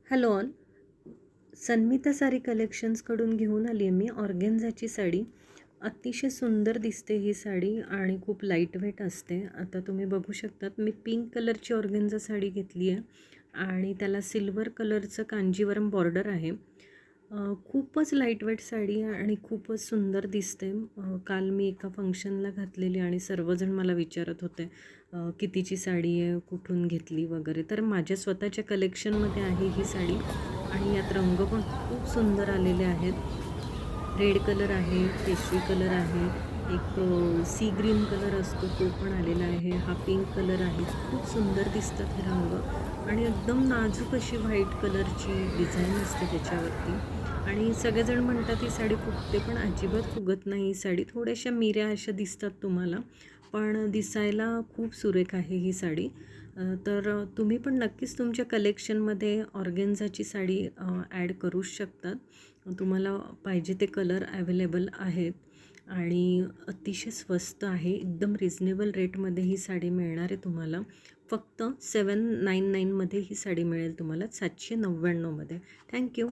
Hello all. Sanmita sari कलेक्शन्सकडून घेऊन आली आहे मी ऑर्गेन्झाची साडी. अतिशय सुंदर दिसते ही साडी आणि खूप लाईटवेट असते. आता तुम्ही बघू शकतात मी पिंक कलरची ऑर्गेन्झा साडी घेतली आहे आणि त्याला सिल्वर कलरचं कांजीवरम बॉर्डर आहे. खूपच लाईटवेट साडी आहे आणि खूपच सुंदर दिसते. काल मी एका फंक्शनला घातलेली आणि सर्वजण मला विचारत होते कितीची साडी आहे, कुठून घेतली वगैरे. तर माझ्या स्वतःच्या कलेक्शनमध्ये आहे ही साडी आणि यात रंग पण खूप सुंदर आलेले आहेत. रेड कलर आहे, केशरी कलर आहे, एक सी ग्रीन कलर असतो तो पण आलेला आहे, हा पिंक कलर आहे. खूप सुंदर दिसतात हे रंग आणि एकदम नाजूक अशी व्हाईट कलरची डिझाईन असते त्याच्यावरती. आणि सगळेजण म्हणतात ही साडी फुगते, पण अजिबात फुगत नाही. ही साडी थोड्याशा मिऱ्या अशा दिसतात तुम्हाला, पण दिसायला खूप सुरेख आहे ही साडी. तर तुम्ही पण नक्कीच तुमच्या कलेक्शनमध्ये ऑर्गेन्झाची साडी ॲड करू शकतात. तुम्हाला पाहिजे ते कलर अवेलेबल आहेत आणि अतिशय स्वस्त आहे. एकदम रिजनेबल रेटमध्ये ही साडी मिळणार आहे तुम्हाला. फक्त 799मध्ये ही साडी मिळेल तुम्हाला, 799मध्ये. थँक्यू.